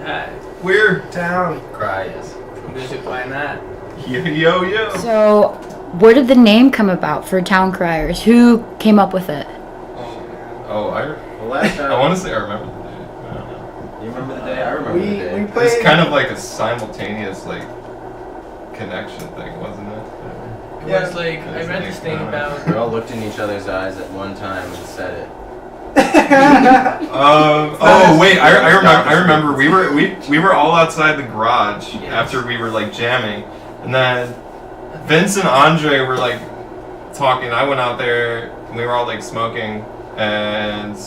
Hi. We're Town Criers. Music by Nat. Yo. So, where did the name come about for Town Criers? Who came up with it? Last time I want to say I remember the day. I don't know. You remember the day? I remember the day. It was kind of like a simultaneous connection thing, wasn't it? It was like, I read this thing about... We all looked in each other's eyes at one time and said it. Wait, I remember we were all outside the garage after we were jamming, and then Vince and Andre were talking. I went out there and we were all smoking, and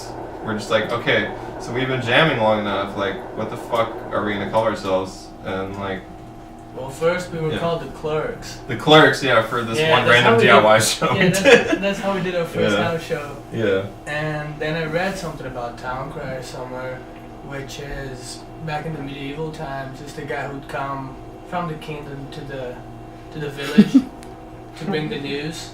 we're just okay, so we've been jamming long enough, what the fuck are we gonna call ourselves? And well, first we were called the Clerks. The Clerks, for this one random DIY show. Yeah, that's how we did our first house show. Yeah. And then I read something about Town Criers somewhere, which is back in the medieval times, just a guy who'd come from the kingdom to the village to bring the news,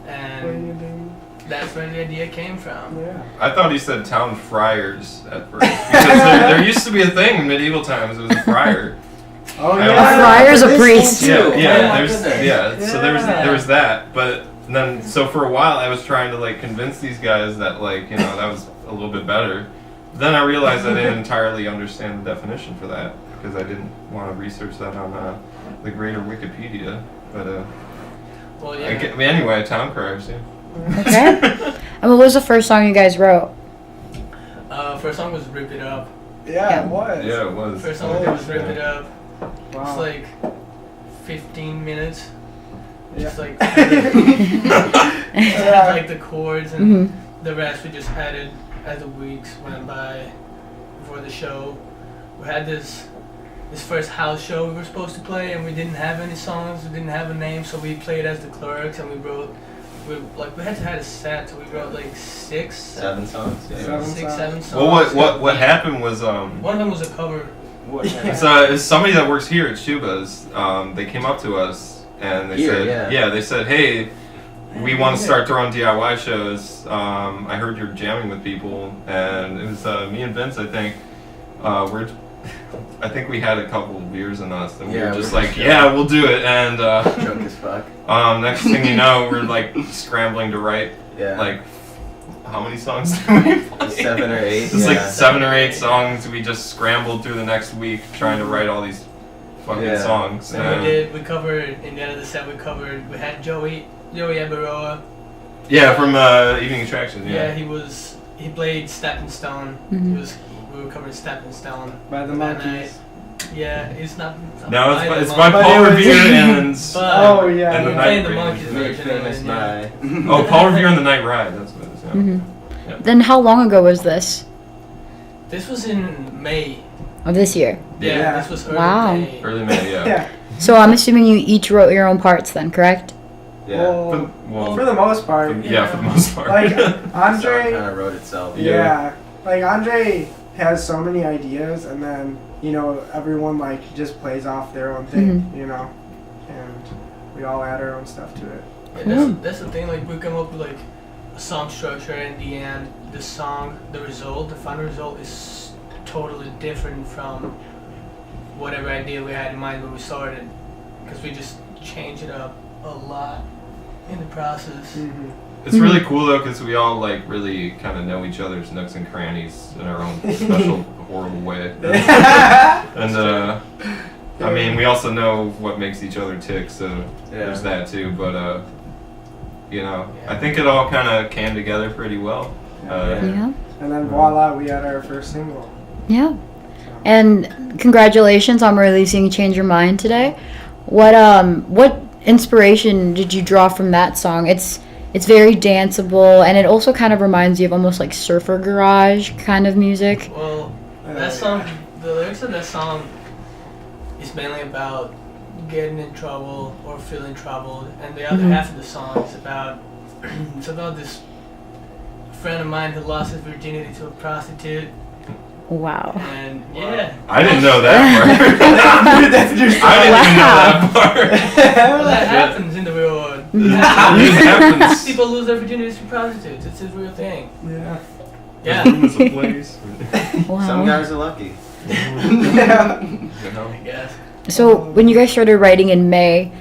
and that's where the idea came from. Yeah. I thought he said Town Friars at first, because there used to be a thing in medieval times. It was a friar. Oh A friar's a priest. So there was that, but then so for a while I was trying to convince these guys that that was a little bit better. Then I realized I didn't entirely understand the definition for that, because I didn't want to research that on the greater Wikipedia. But well, yeah. Anyway, Town Criers. Yeah. Okay. And what was the first song you guys wrote? First song was Rip It Up. Yeah, it was. Yeah, it was. First song was Rip It Up. Wow. It's 15 minutes. Yeah. Just had the chords, and the rest we just added as the weeks went by before the show. We had this first house show we were supposed to play, and we didn't have any songs, we didn't have a name, so we played as the Clerks, and we had to have a set, so we wrote 7 songs. Yeah. 7 songs. Well, what happened was one of them was a cover. it's somebody that works here at Shuba's. They came up to us and they said, hey, we want to start throwing DIY shows. I heard you're jamming with people, and it was me and Vince. I think we had a couple of beers in us, and we were just we'll do it. And drunk as fuck. Next thing you know, we're scrambling to write how many songs did we play? 7 or 8. It's 7 or 8 songs. We just scrambled through the next week trying to write all these fucking songs. And we covered, in the end of the set, we had Joey Eberoa. Yeah, from Evening Attraction. Yeah, he played Stepping Stone. We were covering Stepping Stone by the Monkeys. Yeah, it's not. No, it's by Paul Revere and. And the playing the Monkeys version. Famous by. Paul Revere and the Night Ride. That's what it is. Yeah. Then how long ago was this? This was in May. Of this year? Yeah. This was early May. Early May, yeah. So I'm assuming you each wrote your own parts then, correct? Yeah. Well, for the most part. For the most part. Andre kind of wrote itself. Yeah. Andre has so many ideas, and then everyone just plays off their own thing, and we all add our own stuff to it. Yeah, that's the thing. We come up with a song structure, and in the end, the final result is totally different from whatever idea we had in mind when we started, because we just change it up a lot in the process. It's really cool though, because we all really kind of know each other's nooks and crannies in our own special horrible way. And I mean, we also know what makes each other tick, so there's that too. But I think it all kind of came together pretty well. And then voila, we had our first single. Yeah. And congratulations on releasing Change Your Mind today. What inspiration did you draw from that song? It's very danceable, and it also kind of reminds you of almost surfer garage kind of music. Well, that song, the lyrics of that song is mainly about getting in trouble or feeling troubled, and the other half of the song is about this friend of mine who lost his virginity to a prostitute. Wow. And I didn't know that part. I didn't even know that part. Well, that happens in the real world. It happens. People lose their virginities to prostitutes. It's a real thing. Yeah. Yeah. The room is a place. Wow. Some guys are lucky. Yeah. You know? I guess. So when you guys started writing in May,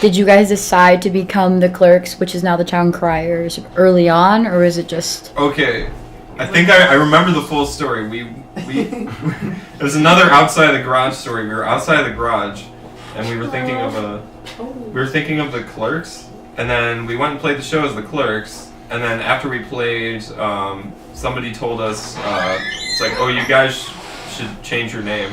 did you guys decide to become the Clerks, which is now the Town Criers, early on, or is it just? Okay, I think I remember the full story. We it was another outside the garage story. We were outside the garage, and we were thinking of the Clerks, and then we went and played the show as the Clerks, and then after we played, somebody told us it's like, oh, you guys should change your name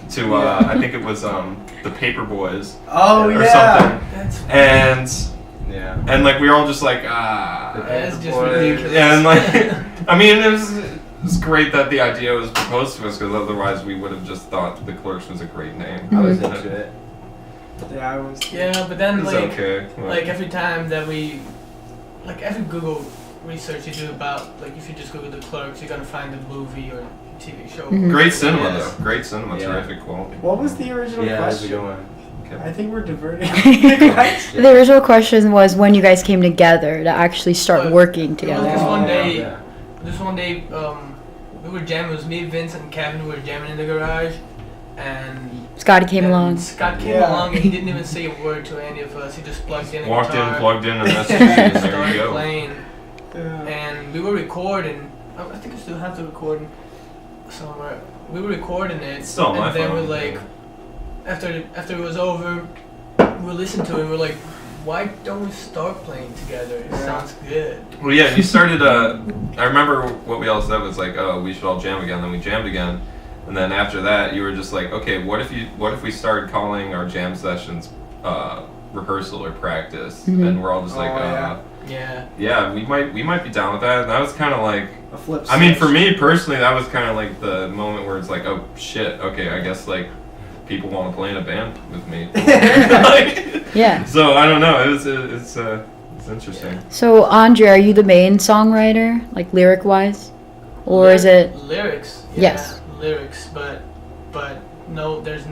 to I think it was the Paper Boys Oh or yeah. something, That's Yeah. and like we were all just like That's just Boys. ridiculous. and like I mean it was great that the idea was proposed to us because otherwise we would have just thought the Clerks was a great name. I was into it. Yeah, I was. Yeah, but then It's like okay. like every time that we like every Google research you do about like if you just Google the Clerks, you're gonna find a movie or TV show. Mhm. Great cinema Yes. though. Great cinema, Yeah. terrific quality. What was the original Yeah, how's it question? going? I think we're diverting. The original question was when you guys came together to actually start But working This together. one Yeah, day, yeah. we were jamming. It was me, Vince, and Kevin. We were jamming in the garage, and Scotty came then along. Scott came Yeah. along, and he didn't even say a word to any of us. He just plugged in a Walked guitar, in, plugged in, and that's and and there started you go. playing. Yeah. And we were recording. I think I still have the recording somewhere. We were recording it, It's still on my and then phone. we're like, after it was over, we listened to it. and We're like, why don't we start playing together? It Yeah. sounds good. Well, yeah, you started. I remember what we all said was like, "Oh, we should all jam again." Then we jammed again, and then after that, you were just like, "Okay, what if we started calling our jam sessions rehearsal or practice?" Mhm. And we're all just like, Oh, yeah. Yeah. we might be down with that." And that was kind of like, A flip. I mean, for switch. me personally, that was kind of like the moment where it's like, "Oh shit, okay, I guess like people want to play in a band with me." Like, Yeah. so I don't know. It's interesting. So Andre, are you the main songwriter, like lyric wise, or is it? lyrics? Yeah, Yes. lyrics, but no, there's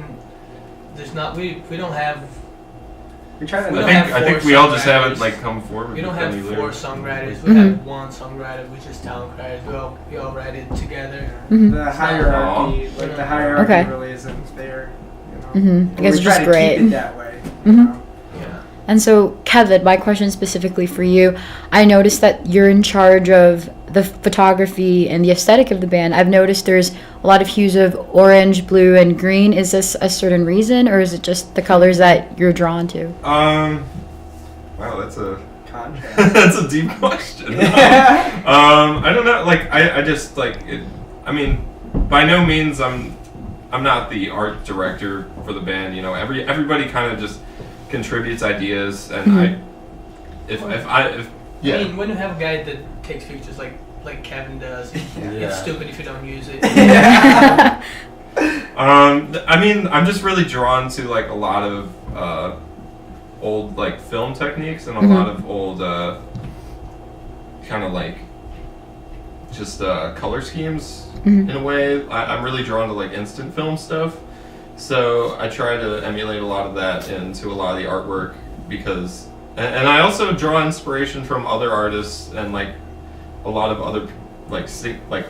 not. We don't have We try to. We I don't think have four we all just haven't songwriters. like come forward. we don't with have any four lyrics. songwriters. We Mhm. have one songwriter, which is Town Criers. We all write it together. Mhm. The hierarchy, like the hierarchy, Okay. really isn't there. You know. Mhm. You But guys we are try just to great. Keep it that way. you Mhm. know. Yeah. And so, Kevin, my question specifically for you, I noticed that you're in charge of the photography and the aesthetic of the band. I've noticed there's a lot of hues of orange, blue, and green. Is this a certain reason, or is it just the colors that you're drawn to? Wow, that's a Contrast. that's a deep question. I don't know. Like, I just like it. I mean, by no means I'm not the art director for the band. You know, everybody kind of just contributes ideas, and Mhm. if I mean, when you have a guy that takes pictures like Kevin does, Yeah. it's stupid if you don't use it. Yeah. I mean, I'm just really drawn to like a lot of old like film techniques and a lot of old kind of like just color schemes Mhm. in a way. I'm really drawn to like instant film stuff, so I try to emulate a lot of that into a lot of the artwork because, and I also draw inspiration from other artists and like a lot of other like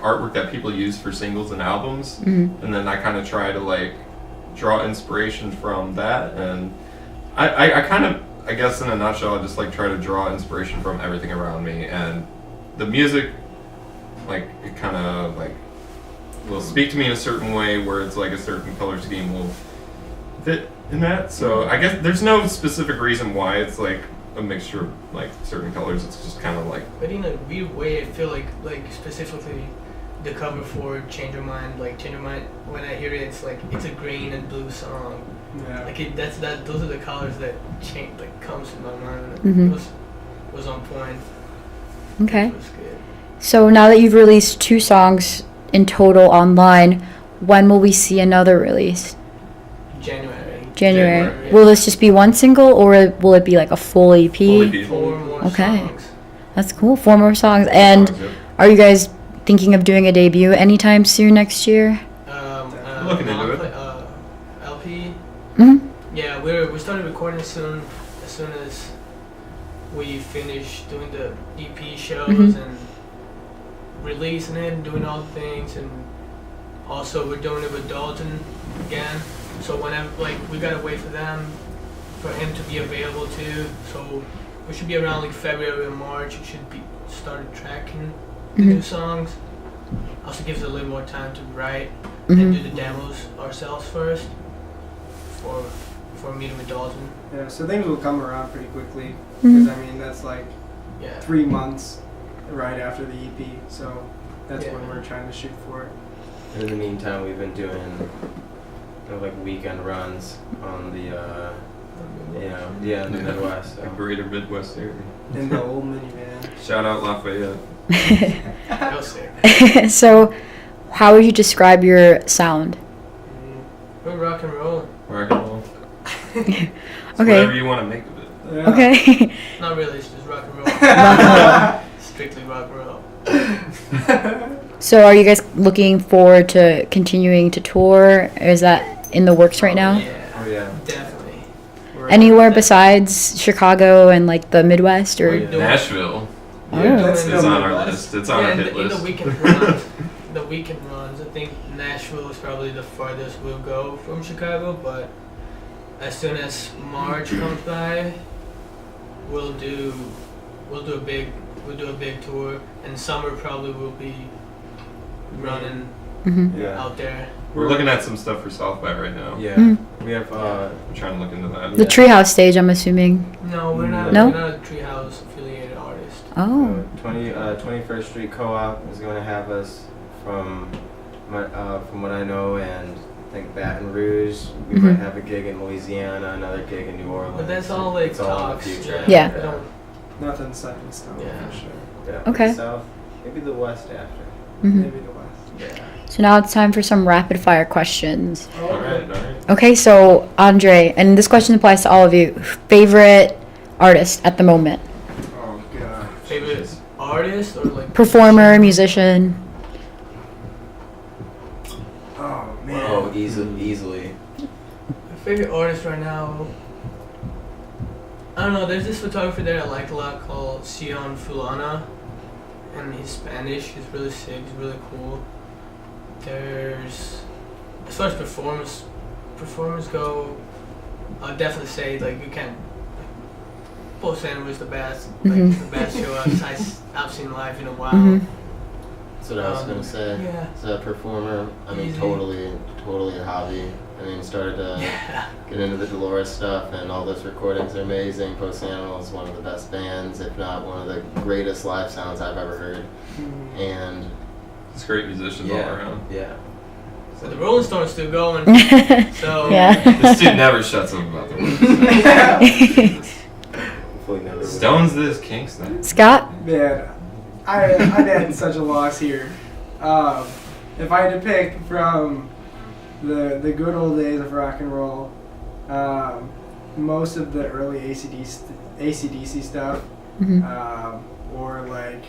artwork that people use for singles and albums, Mhm. and then I kind of try to like draw inspiration from that, and I kind of, I guess in a nutshell, I just like try to draw inspiration from everything around me, and the music, like it kind of like will speak to me in a certain way where it's like a certain color scheme will fit in that. So I guess there's no specific reason why it's like a mixture of like certain colors. It's just kind of like But in a weird way, I feel like specifically the cover for Change Your Mind, when I hear it, it's like it's a green and blue song. Yeah. Like those are the colors that comes to my mind. Mhm. It was on point. Okay. It was good. So now that you've released 2 songs in total online, when will we see another release? January. January. Yeah. Will this just be one single, or will it be like a full EP? fully be 4 more Okay. songs. That's cool. 4 more songs. And are you guys thinking of doing a debut anytime soon next year? Looking into it. LP. Hmm. Yeah, we started recording soon. As soon as we finish doing the EP shows Mhm. and releasing it and doing all the things, and Also, we're doing it with Dalton again. So whenever, like, we gotta wait for him to be available too. So we should be around like February or March. We should be started tracking the new songs. Also gives us a little more time to write and do the demos ourselves first for meeting with Dalton. Yeah, so things will come around pretty quickly. Because, I mean, that's like 3 months right after the EP. So that's when we're trying to shoot for it. And in the meantime, we've been doing like weekend runs on the, in the Midwest. The greater Midwest area. In the old minivan. Shout out Lafayette. Go sick. So, how would you describe your sound? We're rock and roll. Rock and roll. Okay. Whatever you want to make of it. Yeah. Okay. Not really, it's just rock and roll. Strictly rock and roll. So, are you guys looking forward to continuing to tour? Is that in the works right now? Oh yeah. Definitely. Anywhere besides Chicago and like the Midwest, or? Nashville. Oh. It's on our list. It's on our hit in list. the weekend runs, I think Nashville is probably the farthest we'll go from Chicago, but as soon as March comes by, we'll do a big tour, and summer probably will be running Yeah. out there. We're looking at some stuff for South by right now. Yeah. We have We're trying to look into that. The Treehouse stage, I'm assuming. No, we're not. No? We're not a Treehouse affiliated artist. Oh. 21st Street Co-op is going to have us from what I know, and I think Baton Rouge. We might have a gig in Louisiana, another gig in New Orleans. But that's all like It's all in the talks. future. Yeah. We don't- Nothing set in stone Yeah. for sure. Yeah. Okay. South, maybe the West after. Maybe the West. yeah. So now it's time for some rapid fire questions. All right. Okay, so Andre, and this question applies to all of you. Favorite artist at the moment? Oh, God. Favorite artist or like Performer, musician. Oh, man. Oh, easily. My favorite artist right now, I don't know, there's this photographer that I like a lot called Sion Fulana, and he's Spanish, he's really sick, he's really cool. There's, as far as performers go, I'd definitely say, like, you can't, Paul Sanders was the best, like, the best show I've seen live in a while. That's what I was gonna say. Yeah. As a performer, I mean, Easy. totally a hobby. I mean, started to get into the Dolores stuff, and all those recordings are amazing. Post Animal is one of the best bands, if not one of the greatest live sounds I've ever heard. And It's great musicians all around. Yeah. So the Rolling Stones still going, so Yeah. This dude never shuts up about the Rolling Hopefully never. Stones. Stones this, Kinks that. Scott? Man, I've had such a loss here. If I had to pick from the good old days of rock and roll, most of the early AC/DC stuff, or like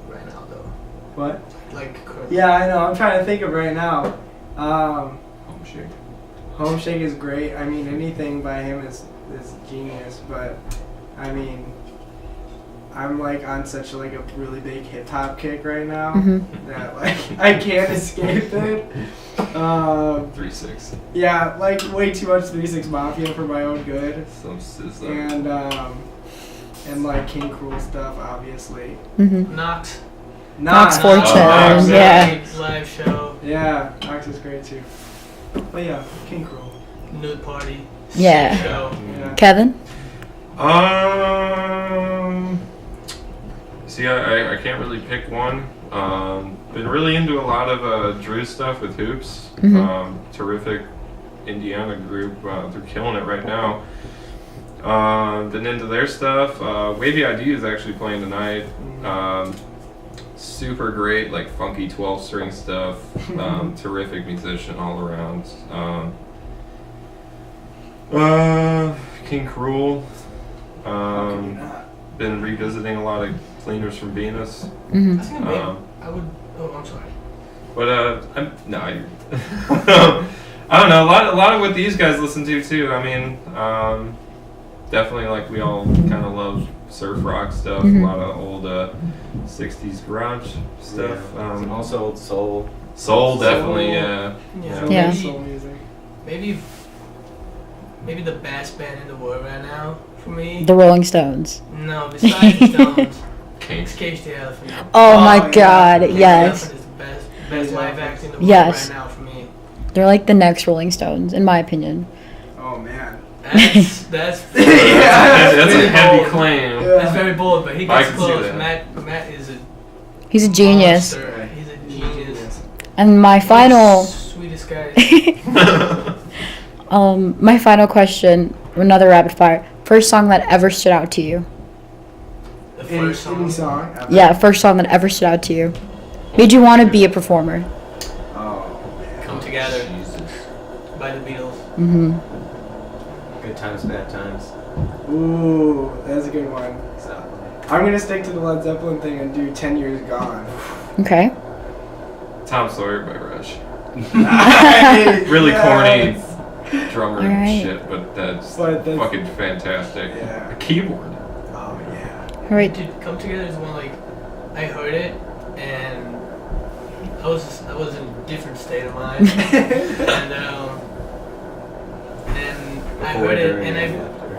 right now though, what? like Yeah, I know. I'm trying to think of right now. Home Shake. Home Shake is great. I mean, anything by him is genius. But I mean, I'm like on such like a really big hip hop kick right now that like I can't escape it. 3-6. Yeah, like way too much 3-6 Mafia for my own good, Some sizzle. and like King Cruel stuff, obviously. Knox. Knox Knox. Fortune, Knox, yeah. Live show, Yeah, Knox is great too. But yeah, King Cruel. nude party. Yeah. sick show. Yeah. Kevin? See, I can't really pick one. Been really into a lot of Drew stuff with Hoops. Terrific Indiana group. They're killing it right now. Been into their stuff. Wavy ID is actually playing tonight. Super great, like funky 12-string stuff. Terrific musician all around. King Cruel. Been revisiting a lot of Cleaners from Venus. I think I would. Oh, I'm sorry. But I don't know. A lot of what these guys listen to too. I mean, definitely like we all kind of love surf rock stuff. A lot of old '60s garage stuff. Also old soul. Soul, definitely, Soul. yeah. Yeah. Soul music. Maybe the best band in the world right now for me. The Rolling Stones. No, besides the Stones, King. it's Cage the Elephant. Oh my yeah. God, Cage the yes. Elephant is the best live act in the world Yes. right now for me. They're like the next Rolling Stones, in my opinion. Oh man. That's That's a very heavy bold. claim. Yeah. That's very bold, but he I gets can see close. that. Matt is a He's a genius. monster. He's a genius. And my final, Sweetest guy. my final question, another rapid fire. First song that ever stood out to you? The Any first song. song? Ever? Yeah, first song that ever stood out to you. Made you want to be a performer. Oh. Come Together Jesus. by the Beatles. Mm-hmm. Good times, bad times. Ooh, that's a good one. Exactly. I'm gonna stick to the Led Zeppelin thing and do 10 Years Gone. Okay. Tom Sawyer by Rush. Nice. Really Yes. corny drummer Alright. shit, but that's But that's- fucking fantastic. Yeah. A keyboard. Oh yeah. All right. Dude, Come Together is one like I heard it and I was in a different state of mind and I heard it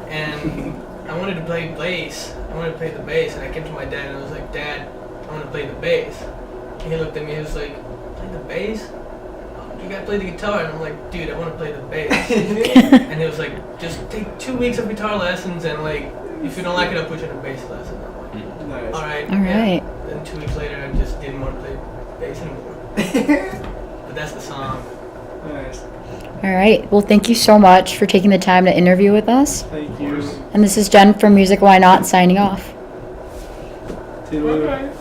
and I wanted to play bass. I wanted to play the bass and I came to my dad and I was like, Dad, I want to play the bass. And he looked at me and he was like, play the bass? You gotta play the guitar. And I'm like, dude, I want to play the bass. And he was like, just take 2 weeks of guitar lessons and like, if you don't like it, I'll put you in a bass lesson. I'm like, Nice. alright. All right. Then 2 weeks later, I just didn't want to play bass anymore. But that's the song. Nice. All right. Well, thank you so much for taking the time to interview with us. Thank you. And this is Jen from Music Why Not signing off. Toodaloo.